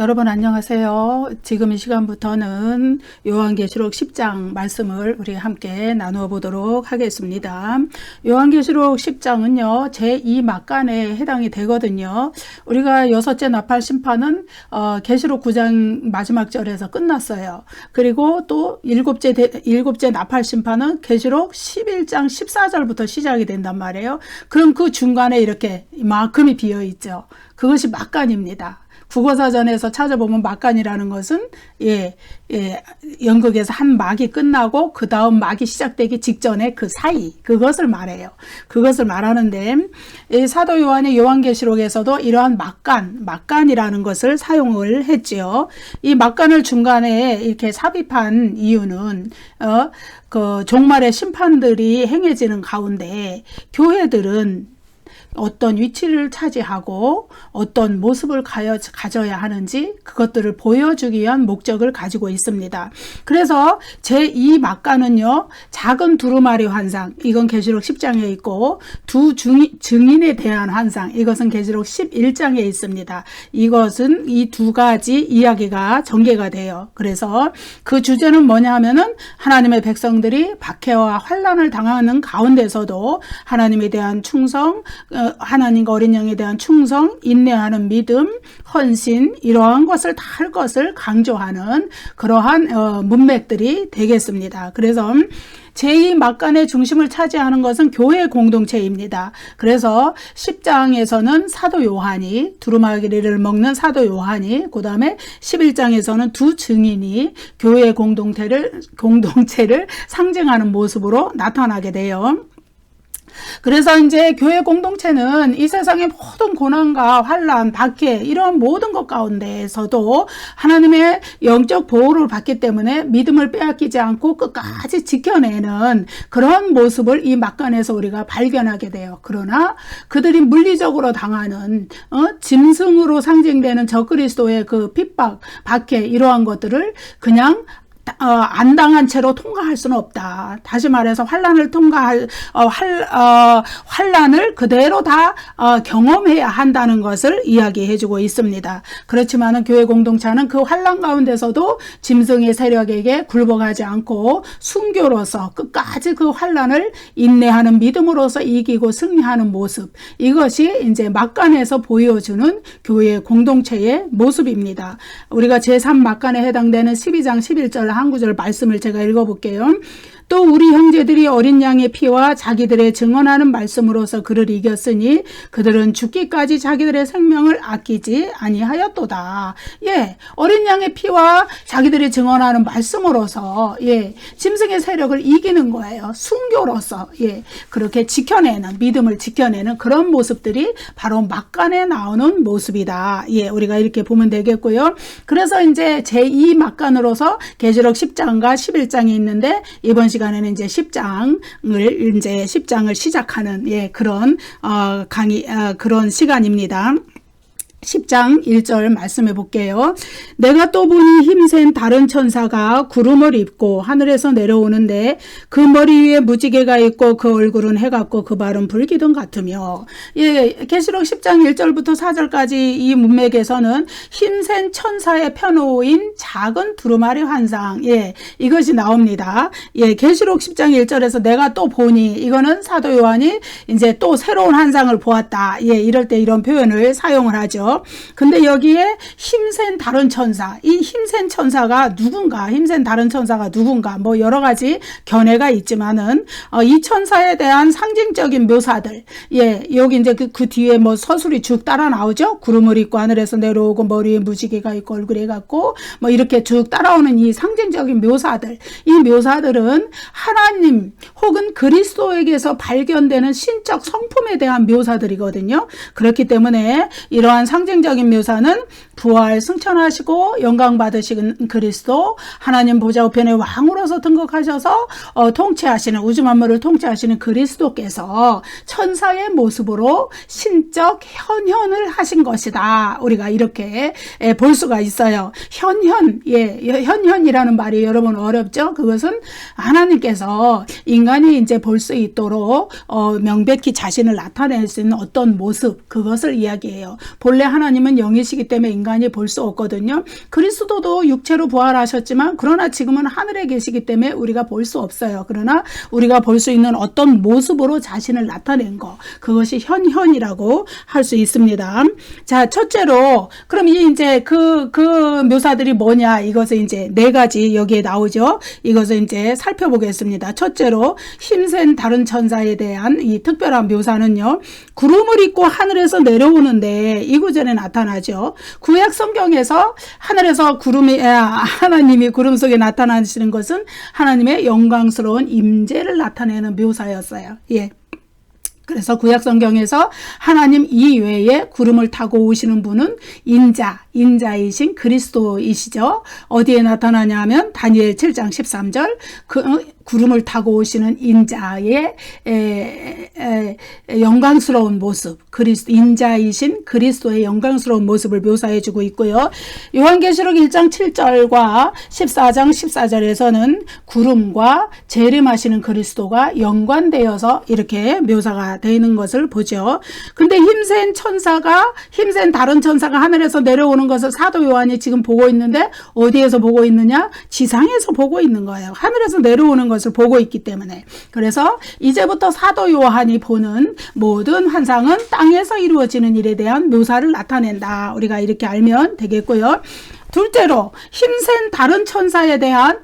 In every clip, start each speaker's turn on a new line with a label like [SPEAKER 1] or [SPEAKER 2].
[SPEAKER 1] 여러분 안녕하세요. 지금 이 시간부터는 요한계시록 10장 말씀을 우리 함께 나누어 보도록 하겠습니다. 요한계시록 10장은요 제2막간에 해당이 되거든요. 우리가 여섯째 나팔 심판은 계시록 9장 마지막 절에서 끝났어요. 그리고 또 일곱째 나팔 심판은 계시록 11장 14절부터 시작이 된단 말이에요. 그럼 그 중간에 이렇게 이만큼이 비어 있죠. 그것이 막간입니다. 국어사전에서 찾아보면 막간이라는 것은 연극에서 한 막이 끝나고 그 다음 막이 시작되기 직전에 그 사이, 그것을 말해요. 그것을 말하는데 이 사도 요한의 요한계시록에서도 이러한 막간이라는 것을 사용을 했지요. 이 막간을 중간에 이렇게 삽입한 이유는 그 종말의 심판들이 행해지는 가운데 교회들은 어떤 위치를 차지하고 어떤 모습을 가져야 하는지 그것들을 보여주기 위한 목적을 가지고 있습니다. 그래서 제2막간은요 작은 두루마리 환상, 이건 계시록 10장에 있고 두 증인에 대한 환상, 이것은 계시록 11장에 있습니다. 이것은 이 두 가지 이야기가 전개가 돼요. 그래서 그 주제는 뭐냐 하면은 하나님의 백성들이 박해와 환난을 당하는 가운데서도 하나님에 대한 충성, 하나님과 어린 양에 대한 충성, 인내하는 믿음, 헌신, 이러한 것을 다 할 것을 강조하는 그러한 문맥들이 되겠습니다. 그래서 제2막간의 중심을 차지하는 것은 교회 공동체입니다. 그래서 10장에서는 사도 요한이, 두루마기를 먹는 사도 요한이, 그 다음에 11장에서는 두 증인이 교회 공동체를 상징하는 모습으로 나타나게 돼요. 그래서 이제 교회 공동체는 이 세상의 모든 고난과 환난, 박해, 이런 모든 것 가운데에서도 하나님의 영적 보호를 받기 때문에 믿음을 빼앗기지 않고 끝까지 지켜내는 그런 모습을 이 막간에서 우리가 발견하게 돼요. 그러나 그들이 물리적으로 당하는 짐승으로 상징되는 적그리스도의 그 핍박, 박해, 이러한 것들을 그냥 안 당한 채로 통과할 수는 없다. 다시 말해서 환난을 환난을 그대로 다 경험해야 한다는 것을 이야기해주고 있습니다. 그렇지만은 교회 공동체는 그 환난 가운데서도 짐승의 세력에게 굴복하지 않고 순교로서 끝까지 그 환난을 인내하는 믿음으로서 이기고 승리하는 모습, 이것이 이제 막간에서 보여주는 교회 공동체의 모습입니다. 우리가 제3막간에 해당되는 12장 11절 한 구절 말씀을 제가 읽어볼게요. 또 우리 형제들이 어린 양의 피와 자기들의 증언하는 말씀으로서 그를 이겼으니 그들은 죽기까지 자기들의 생명을 아끼지 아니하였도다. 어린 양의 피와 자기들이 증언하는 말씀으로서 짐승의 세력을 이기는 거예요. 순교로서 그렇게 지켜내는, 믿음을 지켜내는 그런 모습들이 바로 막간에 나오는 모습이다. 우리가 이렇게 보면 되겠고요. 그래서 이제 제2막간으로서 계시록 10장과 11장이 있는데 이번 시간에는 이제 10장을 시작하는 그런 그런 시간입니다. 10장 1절 말씀해 볼게요. 내가 또 보니 힘센 다른 천사가 구름을 입고 하늘에서 내려오는데 그 머리 위에 무지개가 있고 그 얼굴은 해 같고 그 발은 불기둥 같으며. 계시록 10장 1절부터 4절까지 이 문맥에서는 힘센 천사의 편호인 작은 두루마리 환상, 이것이 나옵니다. 계시록 10장 1절에서 내가 또 보니, 이거는 사도 요한이 이제 또 새로운 환상을 보았다. 이럴 때 이런 표현을 사용을 하죠. 근데 여기에 힘센 다른 천사, 이 힘센 천사가 누군가, 힘센 다른 천사가 누군가, 뭐 여러 가지 견해가 있지만은 이 천사에 대한 상징적인 묘사들, 여기 이제 그 뒤에 뭐 서술이 쭉 따라 나오죠. 구름을 입고 하늘에서 내려오고 머리에 무지개가 있고 얼굴에 같고 뭐 이렇게 쭉 따라오는 이 상징적인 묘사들, 이 묘사들은 하나님 혹은 그리스도에게서 발견되는 신적 성품에 대한 묘사들이거든요. 그렇기 때문에 이러한 상징적인 묘사는 부활 승천하시고 영광 받으신 그리스도, 하나님 보좌 우편의 왕으로서 등극하셔서 통치하시는, 우주 만물을 통치하시는 그리스도께서 천사의 모습으로 신적 현현을 하신 것이다. 우리가 이렇게 볼 수가 있어요. 현현이라는 말이 여러분 어렵죠? 그것은 하나님께서 인간이 이제 볼 수 있도록 명백히 자신을 나타낼 수 있는 어떤 모습, 그것을 이야기해요. 본래 하나님은 영이시기 때문에 인간이 볼 수 없거든요. 그리스도도 육체로 부활하셨지만 그러나 지금은 하늘에 계시기 때문에 우리가 볼 수 없어요. 그러나 우리가 볼 수 있는 어떤 모습으로 자신을 나타낸 거, 그것이 현현이라고 할 수 있습니다. 자, 첫째로 그럼 이제 그 묘사들이 뭐냐, 이것을 이제 네 가지 여기에 나오죠. 이것을 이제 살펴보겠습니다. 첫째로 힘센 다른 천사에 대한 이 특별한 묘사는요, 구름을 입고 하늘에서 내려오는데 이 구절에 나타나죠. 구약 성경에서 하늘에서 하나님이 구름 속에 나타나시는 것은 하나님의 영광스러운 임재를 나타내는 묘사였어요. 예. 그래서 구약 성경에서 하나님 이외에 구름을 타고 오시는 분은 인자이신 그리스도이시죠. 어디에 나타나냐 하면 다니엘 7장 13절 구름을 타고 오시는 인자의 영광스러운 모습, 인자이신 그리스도의 영광스러운 모습을 묘사해주고 있고요. 요한계시록 1장 7절과 14장 14절에서는 구름과 재림하시는 그리스도가 연관되어서 이렇게 묘사가 되는 것을 보죠. 근데 힘센 다른 천사가 하늘에서 내려오는 것을 사도 요한이 지금 보고 있는데 어디에서 보고 있느냐? 지상에서 보고 있는 거예요. 하늘에서 내려오는 것을 보고 있기 때문에. 그래서 이제부터 사도 요한이 보는 모든 환상은 땅에서 이루어지는 일에 대한 묘사를 나타낸다. 우리가 이렇게 알면 되겠고요. 둘째로 힘센 다른 천사에 대한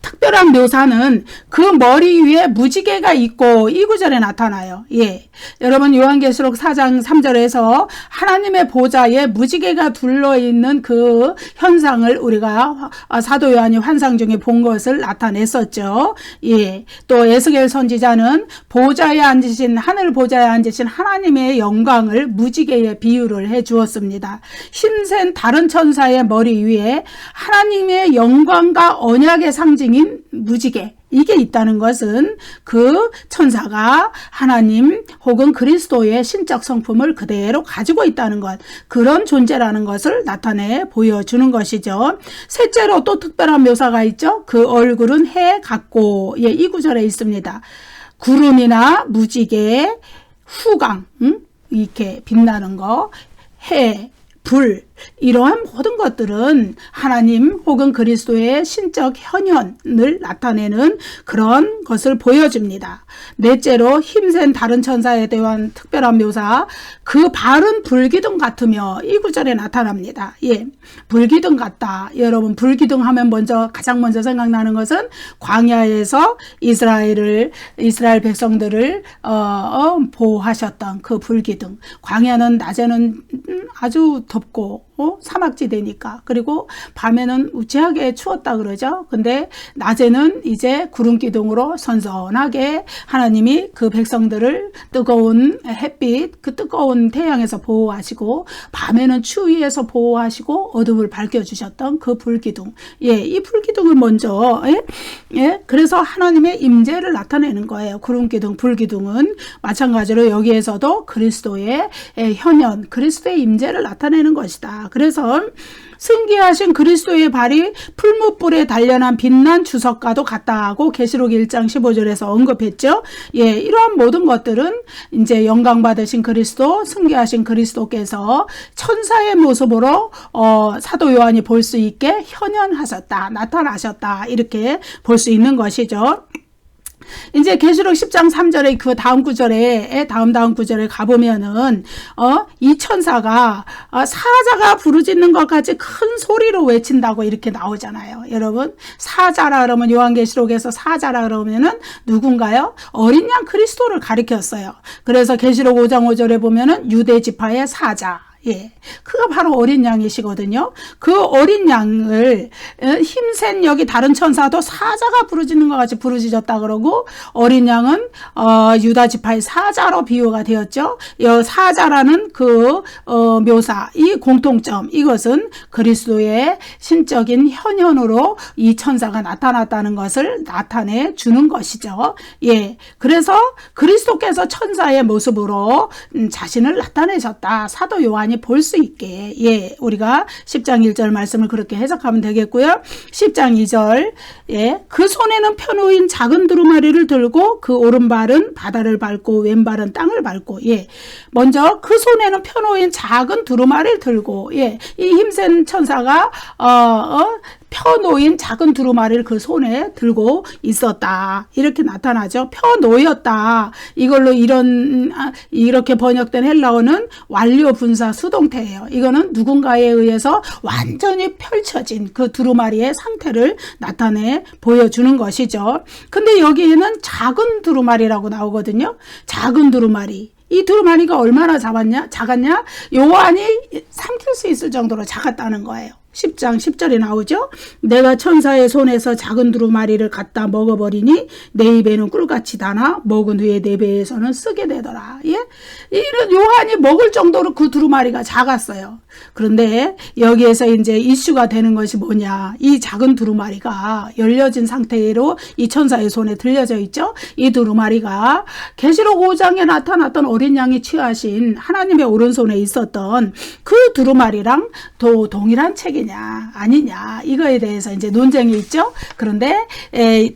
[SPEAKER 1] 특별한 묘사는 그 머리 위에 무지개가 있고 이 구절에 나타나요. 예. 여러분 요한계시록 4장 3절에서 하나님의 보좌에 무지개가 둘러있는 그 현상을 우리가 사도 요한이 환상 중에 본 것을 나타냈었죠. 예. 또 에스겔 선지자는 하늘 보좌에 앉으신 하나님의 영광을 무지개에 비유를 해 주었습니다. 힘센 다른 천사의 머리 위에 하나님의 영광과 언약의 상징인 무지개, 이게 있다는 것은 그 천사가 하나님 혹은 그리스도의 신적 성품을 그대로 가지고 있다는 것, 그런 존재라는 것을 나타내 보여주는 것이죠. 셋째로 또 특별한 묘사가 있죠. 그 얼굴은 해 같고, 예, 이 구절에 있습니다. 구름이나 무지개, 후광, 이렇게 빛나는 거, 해, 불, 이러한 모든 것들은 하나님 혹은 그리스도의 신적 현현을 나타내는 그런 것을 보여줍니다. 넷째로 힘센 다른 천사에 대한 특별한 묘사, 그 발은 불기둥 같으며 이 구절에 나타납니다. 예, 불기둥 같다. 여러분 불기둥 하면 가장 먼저 생각나는 것은 광야에서 이스라엘 백성들을 보호하셨던 그 불기둥. 광야는 낮에는 아주 덥고 사막지대니까, 그리고 밤에는 우체하게 추웠다 그러죠. 근데 낮에는 이제 구름기둥으로 선선하게 하나님이 그 백성들을 뜨거운 햇빛, 그 뜨거운 태양에서 보호하시고, 밤에는 추위에서 보호하시고 어둠을 밝혀주셨던 그 불기둥. 예, 이 불기둥을 먼저 그래서 하나님의 임재를 나타내는 거예요. 구름기둥, 불기둥은 마찬가지로 여기에서도 그리스도의 현현, 그리스도의 임재를 나타내는 것이다. 그래서 승기하신 그리스도의 발이 풀무불에 단련한 빛난 주석과도 같다고 계시록 1장 15절에서 언급했죠. 예, 이러한 모든 것들은 이제 영광 받으신 그리스도, 승기하신 그리스도께서 천사의 모습으로 사도 요한이 볼 수 있게 현현하셨다, 나타나셨다, 이렇게 볼 수 있는 것이죠. 이제 계시록 10장 3절에 그 다음 구절에 가보면은 이 천사가 사자가 부르짖는 것까지 큰 소리로 외친다고 이렇게 나오잖아요. 여러분, 사자라 그러면 요한계시록에서 사자라 그러면은 누군가요? 어린 양 그리스도를 가리켰어요. 그래서 계시록 5장 5절에 보면은 유대 지파의 사자, 예, 그가 바로 어린 양이시거든요. 그 어린 양을 힘센 여기 다른 천사도 사자가 부르짖는 것 같이 부르짖었다 그러고, 어린 양은 유다 지파의 사자로 비유가 되었죠. 사자라는 그 묘사, 이 공통점, 이것은 그리스도의 신적인 현현으로 이 천사가 나타났다는 것을 나타내 주는 것이죠. 예, 그래서 그리스도께서 천사의 모습으로 자신을 나타내셨다, 사도 요한이 요한이 볼 수 있게, 예, 우리가 10장 1절 말씀을 그렇게 해석하면 되겠고요. 10장 2절, 예, 그 손에는 펴놓인 작은 두루마리를 들고 그 오른발은 바다를 밟고 왼발은 땅을 밟고, 예, 먼저 그 손에는 펴놓인 작은 두루마리를 들고, 예, 이 힘센 천사가 펴놓인 작은 두루마리를 그 손에 들고 있었다. 이렇게 나타나죠. 펴놓였다. 이걸로 이렇게 번역된 헬라어는 완료 분사 수동태예요. 이거는 누군가에 의해서 완전히 펼쳐진 그 두루마리의 상태를 나타내 보여주는 것이죠. 근데 여기에는 작은 두루마리라고 나오거든요. 작은 두루마리. 이 두루마리가 얼마나 작았냐? 요한이 삼킬 수 있을 정도로 작았다는 거예요. 10장 10절에 나오죠. 내가 천사의 손에서 작은 두루마리를 갖다 먹어버리니 내 입에는 꿀같이 다나 먹은 후에 내 배에서는 쓰게 되더라. 예? 이런 요한이 먹을 정도로 그 두루마리가 작았어요. 그런데 여기에서 이제 이슈가 되는 것이 뭐냐. 이 작은 두루마리가 열려진 상태로 이 천사의 손에 들려져 있죠. 이 두루마리가 계시록 5장에 나타났던 어린 양이 취하신 하나님의 오른손에 있었던 그 두루마리랑 동일한 책이냐 아니냐 이거에 대해서 이제 논쟁이 있죠. 그런데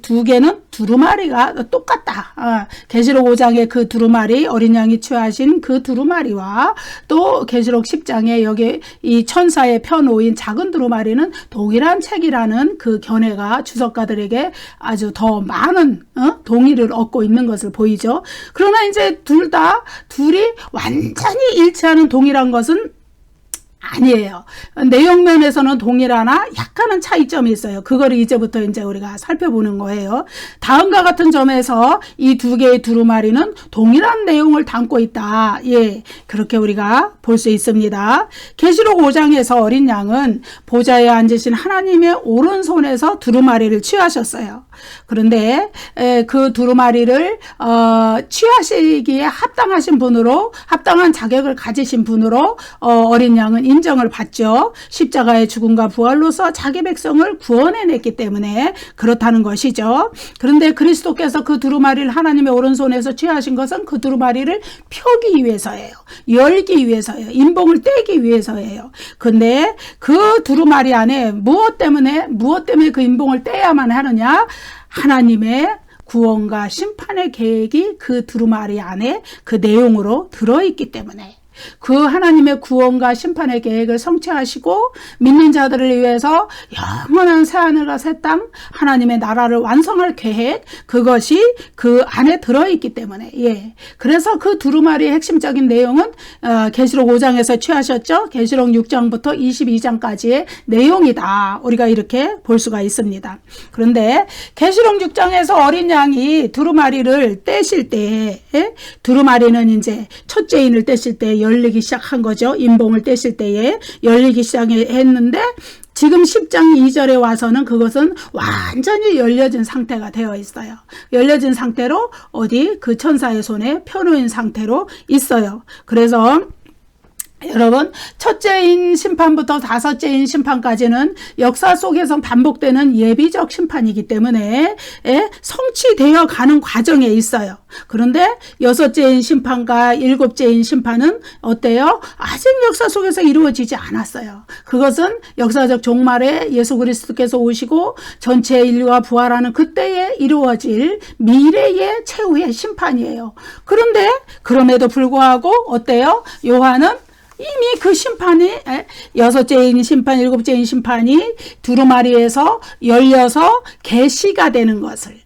[SPEAKER 1] 두 개는 두루마리가 똑같다. 계시록 5장의 그 두루마리, 어린 양이 취하신 그 두루마리와 또 계시록 10장에 여기 이 천사의 펴놓인 작은 두루마리는 동일한 책이라는 그 견해가 주석가들에게 아주 더 많은 동의를 얻고 있는 것을 보이죠. 그러나 이제 둘이 완전히 일치하는 동일한 것은 아니에요. 내용면에서는 동일하나 약간은 차이점이 있어요. 그거를 이제부터 이제 우리가 살펴보는 거예요. 다음과 같은 점에서 이 두 개의 두루마리는 동일한 내용을 담고 있다. 예, 그렇게 우리가 볼 수 있습니다. 계시록 5장에서 어린 양은 보좌에 앉으신 하나님의 오른손에서 두루마리를 취하셨어요. 그런데 그 두루마리를 취하시기에 합당하신 분으로, 합당한 자격을 가지신 분으로 어린 양은 인정을 받죠. 십자가의 죽음과 부활로서 자기 백성을 구원해냈기 때문에 그렇다는 것이죠. 그런데 그리스도께서 그 두루마리를 하나님의 오른손에서 취하신 것은 그 두루마리를 펴기 위해서예요. 열기 위해서예요. 인봉을 떼기 위해서예요. 근데 그 두루마리 안에 무엇 때문에 그 인봉을 떼야만 하느냐? 하나님의 구원과 심판의 계획이 그 두루마리 안에 그 내용으로 들어있기 때문에 그 하나님의 구원과 심판의 계획을 성취하시고 믿는 자들을 위해서 영원한 새하늘과 새 땅 하나님의 나라를 완성할 계획, 그것이 그 안에 들어있기 때문에, 예, 그래서 그 두루마리의 핵심적인 내용은 계시록 5장에서 취하셨죠. 계시록 6장부터 22장까지의 내용이다. 우리가 이렇게 볼 수가 있습니다. 그런데 계시록 6장에서 어린 양이 두루마리를 떼실 때, 예? 두루마리는 이제 첫째인을 떼실 때 열리기 시작한 거죠. 인봉을 떼실 때에 열리기 시작했는데 지금 10장 2절에 와서는 그것은 완전히 열려진 상태가 되어 있어요. 열려진 상태로 어디 그 천사의 손에 펴놓인 상태로 있어요. 그래서 여러분, 첫째인 심판부터 다섯째인 심판까지는 역사 속에서 반복되는 예비적 심판이기 때문에 성취되어 가는 과정에 있어요. 그런데 여섯째인 심판과 일곱째인 심판은 어때요? 아직 역사 속에서 이루어지지 않았어요. 그것은 역사적 종말에 예수 그리스도께서 오시고 전체 인류가 부활하는 그때에 이루어질 미래의 최후의 심판이에요. 그런데 그럼에도 불구하고 어때요? 요한은 이미 그 심판이 여섯째인 심판, 일곱째인 심판이 두루마리에서 열려서 계시가 되는 것을,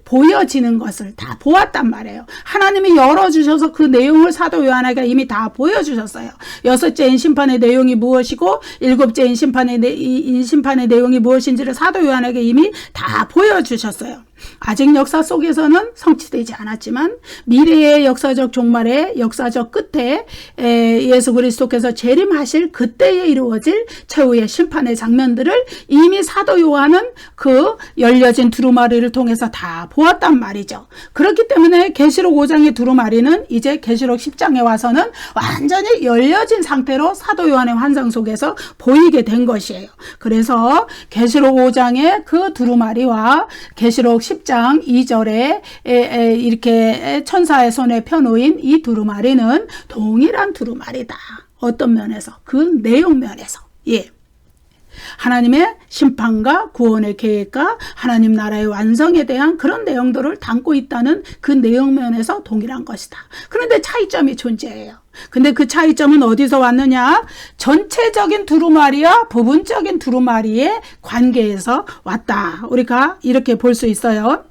[SPEAKER 1] 보여지는 것을 다 보았단 말이에요. 하나님이 열어주셔서 그 내용을 사도 요한에게 이미 다 보여주셨어요. 여섯째인 심판의 내용이 무엇이고 일곱째인 심판의 내용이 무엇인지를 사도 요한에게 이미 다 보여주셨어요. 아직 역사 속에서는 성취되지 않았지만 미래의 역사적 종말의 역사적 끝에 예수 그리스도께서 재림하실 그때에 이루어질 최후의 심판의 장면들을 이미 사도 요한은 그 열려진 두루마리를 통해서 다 보았단 말이죠. 그렇기 때문에 계시록 5장의 두루마리는 이제 계시록 10장에 와서는 완전히 열려진 상태로 사도 요한의 환상 속에서 보이게 된 것이에요. 그래서 계시록 5장의 그 두루마리와 계시록 10장 2절에 이렇게 천사의 손에 펴놓인 이 두루마리는 동일한 두루마리다. 어떤 면에서? 그 내용 면에서. 예. 하나님의 심판과 구원의 계획과 하나님 나라의 완성에 대한 그런 내용들을 담고 있다는 그 내용 면에서 동일한 것이다. 그런데 차이점이 존재해요. 근데 그 차이점은 어디서 왔느냐? 전체적인 두루마리와 부분적인 두루마리의 관계에서 왔다. 우리가 이렇게 볼 수 있어요.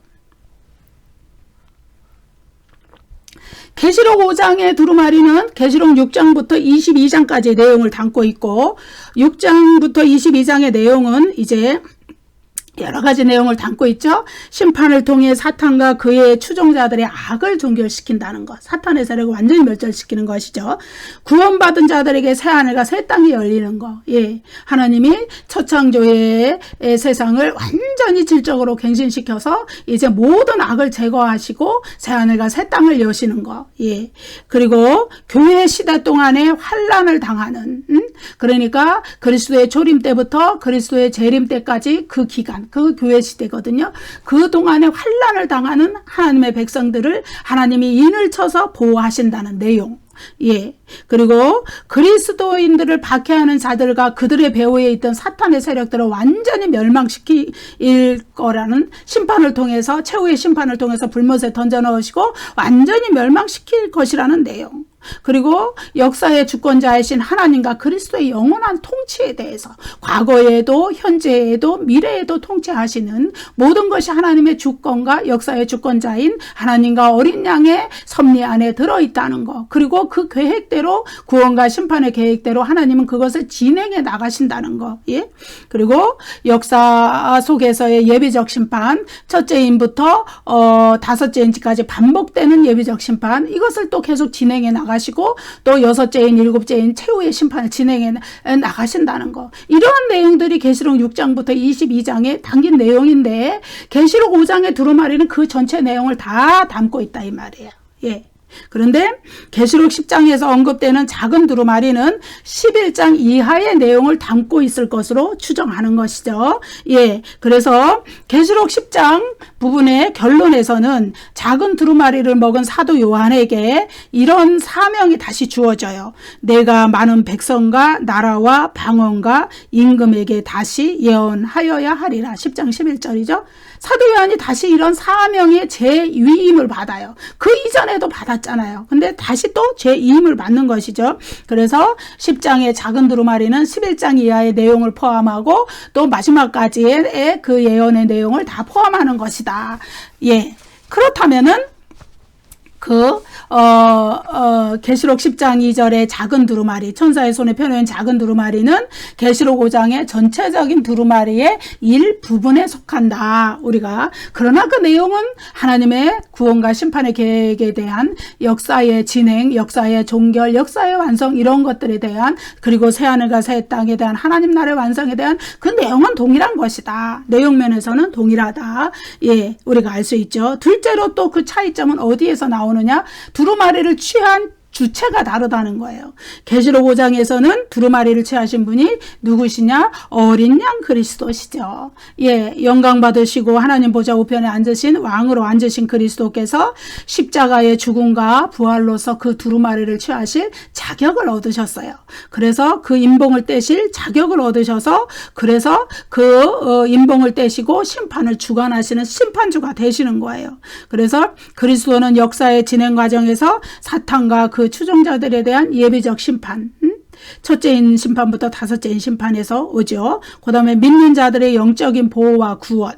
[SPEAKER 1] 계시록 5장의 두루마리는 계시록 6장부터 22장까지의 내용을 담고 있고 6장부터 22장의 내용은 이제 여러 가지 내용을 담고 있죠. 심판을 통해 사탄과 그의 추종자들의 악을 종결시킨다는 것. 사탄의 세력을 완전히 멸절시키는 것이죠. 구원받은 자들에게 새하늘과 새 땅이 열리는 것. 예. 하나님이 첫 창조의 세상을 완전히 질적으로 갱신시켜서 이제 모든 악을 제거하시고 새하늘과 새 땅을 여시는 것. 예. 그리고 교회 시대 동안에 환란을 당하는 그러니까 그리스도의 조림 때부터 그리스도의 재림 때까지 그 기간 그 교회 시대거든요. 그동안에 환란을 당하는 하나님의 백성들을 하나님이 인을 쳐서 보호하신다는 내용. 예. 그리고 그리스도인들을 박해하는 자들과 그들의 배후에 있던 사탄의 세력들을 완전히 멸망시킬 거라는 심판을 통해서 최후의 심판을 통해서 불못에 던져 넣으시고 완전히 멸망시킬 것이라는 내용. 그리고 역사의 주권자이신 하나님과 그리스도의 영원한 통치에 대해서 과거에도 현재에도 미래에도 통치하시는 모든 것이 하나님의 주권과 역사의 주권자인 하나님과 어린 양의 섭리 안에 들어있다는 것. 그리고 그 계획대로 구원과 심판의 계획대로 하나님은 그것을 진행해 나가신다는 것. 예? 그리고 역사 속에서의 예비적 심판 첫째인부터 다섯째인까지 반복되는 예비적 심판 이것을 또 계속 진행해 나가 시고 또 여섯째인 일곱째인 최후의 심판을 진행해 나가신다는 거. 이러한 내용들이 계시록 6장부터 22장에 담긴 내용인데 계시록 5장의 두루마리는 그 전체 내용을 다 담고 있다 이 말이에요. 예. 그런데 계시록 10장에서 언급되는 작은 두루마리는 11장 이하의 내용을 담고 있을 것으로 추정하는 것이죠. 예, 그래서 계시록 10장 부분의 결론에서는 작은 두루마리를 먹은 사도 요한에게 이런 사명이 다시 주어져요. 내가 많은 백성과 나라와 방언과 임금에게 다시 예언하여야 하리라. 10장 11절이죠. 사도 요한이 다시 이런 사명의 재위임을 받아요. 그 이전에도 받았잖아요. 근데 다시 또 재위임을 받는 것이죠. 그래서 10장의 작은 두루마리는 11장 이하의 내용을 포함하고 또 마지막까지의 그 예언의 내용을 다 포함하는 것이다. 예. 그렇다면은 계시록 10장 2절의 작은 두루마리, 천사의 손에 펴놓은 작은 두루마리는 계시록 5장의 전체적인 두루마리의 일부분에 속한다. 우리가. 그러나 그 내용은 하나님의 구원과 심판의 계획에 대한 역사의 진행, 역사의 종결, 역사의 완성 이런 것들에 대한 그리고 새하늘과 새 땅에 대한 하나님 나라의 완성에 대한 그 내용은 동일한 것이다. 내용 면에서는 동일하다. 예, 우리가 알 수 있죠. 둘째로 또 그 차이점은 어디에서 나오느냐? 두루마리를 취한 주체가 다르다는 거예요. 계시록 5장에서는 두루마리를 취하신 분이 누구시냐? 어린 양 그리스도시죠. 예, 영광 받으시고 하나님 보좌 우편에 앉으신 왕으로 앉으신 그리스도께서 십자가의 죽음과 부활로서 그 두루마리를 취하실 자격을 얻으셨어요. 그래서 그 임봉을 떼실 자격을 얻으셔서 그래서 그 임봉을 떼시고 심판을 주관하시는 심판주가 되시는 거예요. 그래서 그리스도는 역사의 진행 과정에서 사탄과 그 추종자들에 대한 예비적 심판, 첫째인 심판부터 다섯째인 심판에서 오죠. 그 다음에 믿는 자들의 영적인 보호와 구원,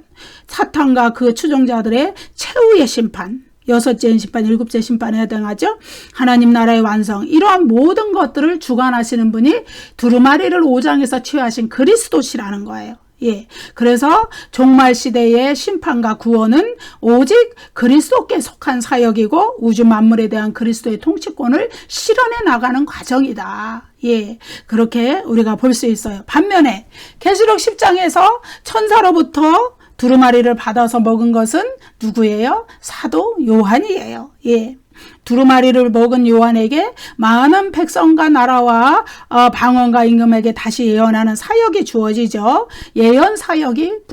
[SPEAKER 1] 사탄과 그 추종자들의 최후의 심판, 여섯째인 심판, 일곱째 심판에 해당하죠. 하나님 나라의 완성, 이러한 모든 것들을 주관하시는 분이 두루마리를 5장에서 취하신 그리스도시라는 거예요. 예. 그래서 종말 시대의 심판과 구원은 오직 그리스도께 속한 사역이고 우주 만물에 대한 그리스도의 통치권을 실현해 나가는 과정이다. 예. 그렇게 우리가 볼 수 있어요. 반면에 계시록 10장에서 천사로부터 두루마리를 받아서 먹은 것은 누구예요? 사도 요한이에요. 예. 두루마리를 먹은 요한에게 많은 백성과 나라와 방언과 임금에게 다시 예언하는 사역이 주어지죠. 예언 사역이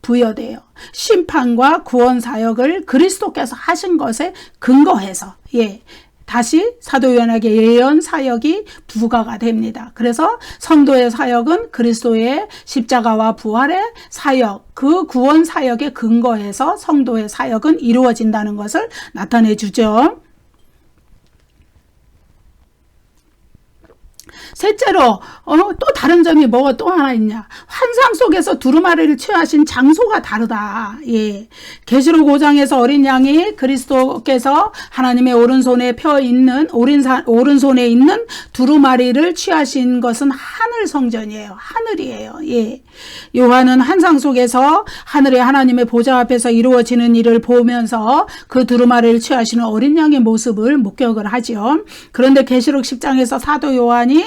[SPEAKER 1] 부여돼요. 심판과 구원 사역을 그리스도께서 하신 것에 근거해서 예. 다시 사도 요한에게 예언 사역이 부과가 됩니다. 그래서 성도의 사역은 그리스도의 십자가와 부활의 사역, 그 구원 사역에 근거해서 성도의 사역은 이루어진다는 것을 나타내 주죠. 셋째로 또 다른 점이 뭐가 또 하나 있냐. 환상 속에서 두루마리를 취하신 장소가 다르다. 예. 계시록 5장에서 어린 양이 그리스도께서 하나님의 오른손에 펴 있는 오른손에 있는 두루마리를 취하신 것은 하늘 성전이에요. 하늘이에요. 예. 요한은 환상 속에서 하늘의 하나님의 보좌 앞에서 이루어지는 일을 보면서 그 두루마리를 취하시는 어린 양의 모습을 목격을 하죠. 그런데 계시록 10장에서 사도 요한이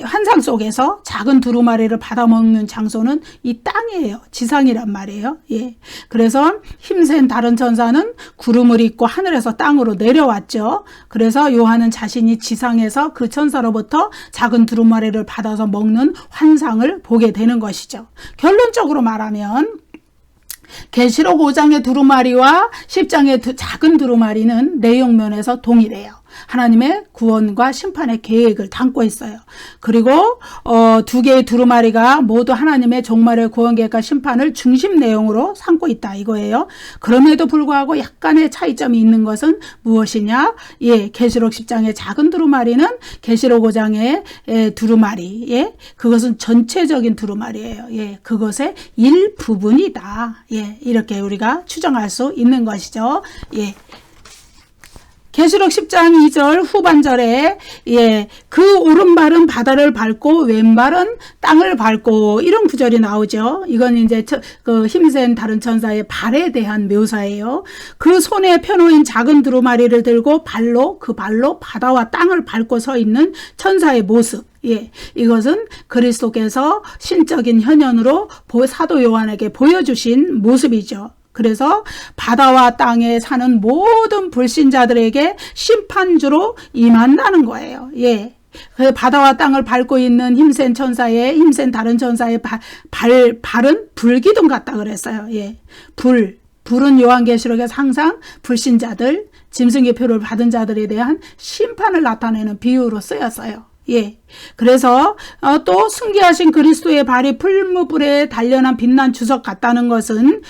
[SPEAKER 1] 환상 속에서 작은 두루마리를 받아먹는 장소는 이 땅이에요. 지상이란 말이에요. 예. 그래서 힘센 다른 천사는 구름을 입고 하늘에서 땅으로 내려왔죠. 그래서 요한은 자신이 지상에서 그 천사로부터 작은 두루마리를 받아서 먹는 환상을 보게 되는 것이죠. 결론적으로 말하면 계시록 5장의 두루마리와 10장의 작은 두루마리는 내용면에서 동일해요. 하나님의 구원과 심판의 계획을 담고 있어요. 그리고 두 개의 두루마리가 모두 하나님의 종말의 구원 계획과 심판을 중심 내용으로 삼고 있다 이거예요. 그럼에도 불구하고 약간의 차이점이 있는 것은 무엇이냐? 예, 계시록 10장의 작은 두루마리는 계시록 5장의 두루마리, 예, 그것은 전체적인 두루마리예요. 예, 그것의 일부분이다. 예, 이렇게 우리가 추정할 수 있는 것이죠. 예. 계시록 10장 2절 후반절에 그 오른발은 바다를 밟고 왼발은 땅을 밟고 이런 구절이 나오죠. 이건 이제 그 힘센 다른 천사의 발에 대한 묘사예요. 그 손에 펴놓은 작은 두루마리를 들고 그 발로 바다와 땅을 밟고 서 있는 천사의 모습. 예, 이것은 그리스도께서 신적인 현현으로 사도 요한에게 보여주신 모습이죠. 그래서 바다와 땅에 사는 모든 불신자들에게 심판주로 임한다는 거예요. 예. 바다와 땅을 밟고 있는 힘센 다른 천사의 발은 불기둥 같다 그랬어요. 예. 불은 요한계시록에서 항상 불신자들, 짐승의 표를 받은 자들에 대한 심판을 나타내는 비유로 쓰였어요. 예. 그래서 또 승리하신 그리스도의 발이 풀무불에 단련한 빛난 주석 같다는 것은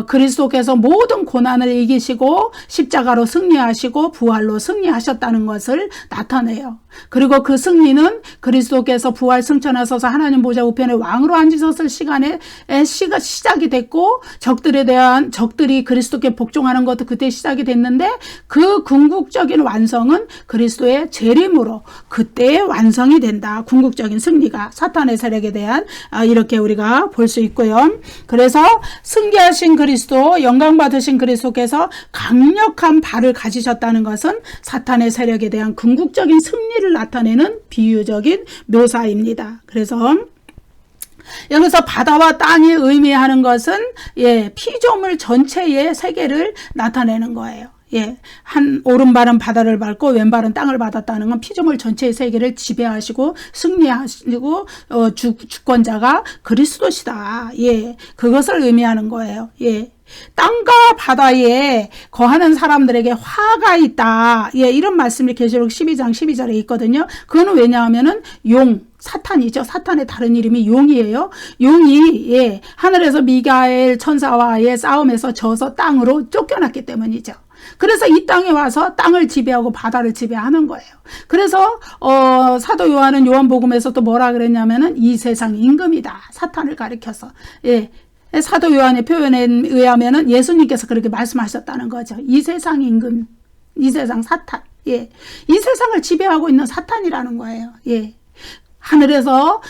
[SPEAKER 1] 그리스도께서 모든 고난을 이기시고 십자가로 승리하시고 부활로 승리하셨다는 것을 나타내요. 그리고 그 승리는 그리스도께서 부활 승천하셔서 하나님 보좌 우편에 왕으로 앉으셨을 시간에 시작이 됐고 적들이 그리스도께 복종하는 것도 그때 시작이 됐는데 그 궁극적인 완성은 그리스도의 재림으로 그때 완성이 된다. 궁극적인 승리가 사탄의 세력에 대한 이렇게 우리가 볼 수 있고요. 그래서 승리하신 그리스도, 영광 받으신 그리스도께서 강력한 발을 가지셨다는 것은 사탄의 세력에 대한 궁극적인 승리를 나타내는 비유적인 묘사입니다. 그래서 여기서 바다와 땅이 의미하는 것은 피조물 전체의 세계를 나타내는 거예요. 예, 오른발은 바다를 밟고 왼발은 땅을 받았다는 건 피조물 전체의 세계를 지배하시고 승리하시고 주권자가 그리스도시다. 예, 그것을 의미하는 거예요. 예. 땅과 바다에 거하는 사람들에게 화가 있다. 예, 이런 말씀이 계시록 12장 12절에 있거든요. 그거는 왜냐하면은 사탄이죠. 사탄의 다른 이름이 용이에요. 용이 하늘에서 미가엘 천사와의 싸움에서 져서 땅으로 쫓겨났기 때문이죠. 그래서 이 땅에 와서 땅을 지배하고 바다를 지배하는 거예요. 그래서 사도 요한은 요한복음에서 또 뭐라 그랬냐면은 이 세상 임금이다. 사탄을 가리켜서. 예. 사도 요한의 표현에 의하면은 예수님께서 그렇게 말씀하셨다는 거죠. 이 세상 임금, 이 세상 사탄. 예. 이 세상을 지배하고 있는 사탄이라는 거예요. 예. 하늘에서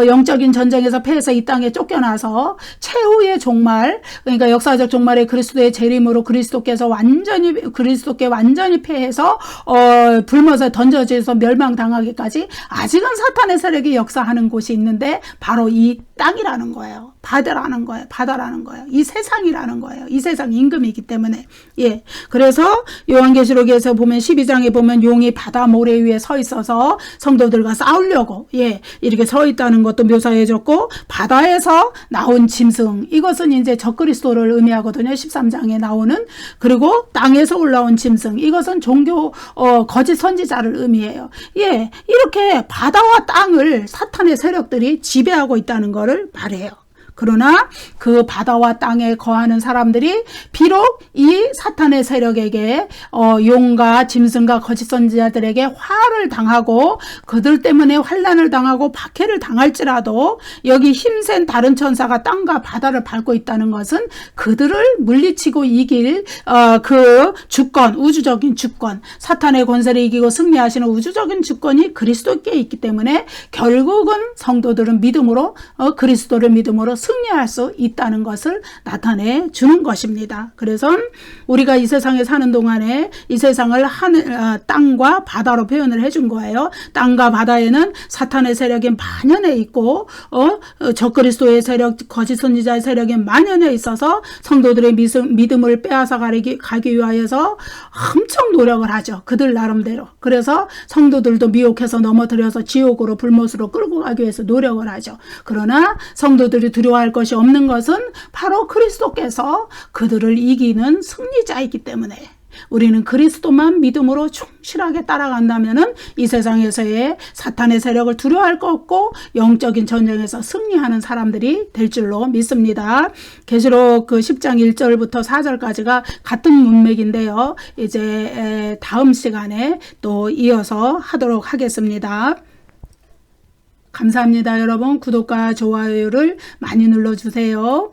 [SPEAKER 1] 영적인 전쟁에서 패해서 이 땅에 쫓겨나서 최후의 종말, 그러니까 역사적 종말의 그리스도의 재림으로 그리스도께 완전히 패해서 불못에 던져져서 멸망당하기까지 아직은 사탄의 세력이 역사하는 곳이 있는데 바로 이 땅이라는 거예요. 바다라는 거예요. 바다라는 거예요. 이 세상이라는 거예요. 이 세상 임금이기 때문에. 예. 그래서 요한계시록에서 보면 12장에 보면 용이 바다 모래 위에 서 있어서 성도들과 싸우려고 예. 이렇게 서 있다는 것도 묘사해 줬고 바다에서 나온 짐승 이것은 이제 적그리스도를 의미하거든요. 13장에 나오는. 그리고 땅에서 올라온 짐승 이것은 종교 거짓 선지자를 의미해요. 예. 이렇게 바다와 땅을 사탄의 세력들이 지배하고 있다는 것을 말해요. 그러나 그 바다와 땅에 거하는 사람들이 비록 이 사탄의 세력에게 용과 짐승과 거짓 선지자들에게 화를 당하고 그들 때문에 환난을 당하고 박해를 당할지라도 여기 힘센 다른 천사가 땅과 바다를 밟고 있다는 것은 그들을 물리치고 이길 그 주권, 우주적인 주권, 사탄의 권세를 이기고 승리하시는 우주적인 주권이 그리스도께 있기 때문에 결국은 성도들은 믿음으로 그리스도를 믿음으로 승리할 수 있다는 것을 나타내 주는 것입니다. 그래서 우리가 이 세상에 사는 동안에 이 세상을 땅과 바다로 표현을 해준 거예요. 땅과 바다에는 사탄의 세력이 만연해 있고 적그리스도의 세력, 거짓 선지자의 세력이 만연해 있어서 성도들의 믿음을 빼앗아 가기 위하여서 엄청 노력을 하죠. 그들 나름대로. 그래서 성도들도 미혹해서 넘어뜨려서 지옥으로 불못으로 끌고 가기 위해서 노력을 하죠. 그러나 성도들이 두려워할 것이 없는 것은 바로 그리스도께서 그들을 이기는 승리자이기 때문에 우리는 그리스도만 믿음으로 충실하게 따라간다면은 이 세상에서의 사탄의 세력을 두려워할 것 없고 영적인 전쟁에서 승리하는 사람들이 될 줄로 믿습니다. 계시록 그 10장 1절부터 4절까지가 같은 문맥인데요. 이제 다음 시간에 또 이어서 하도록 하겠습니다. 감사합니다. 여러분 구독과 좋아요를 많이 눌러주세요.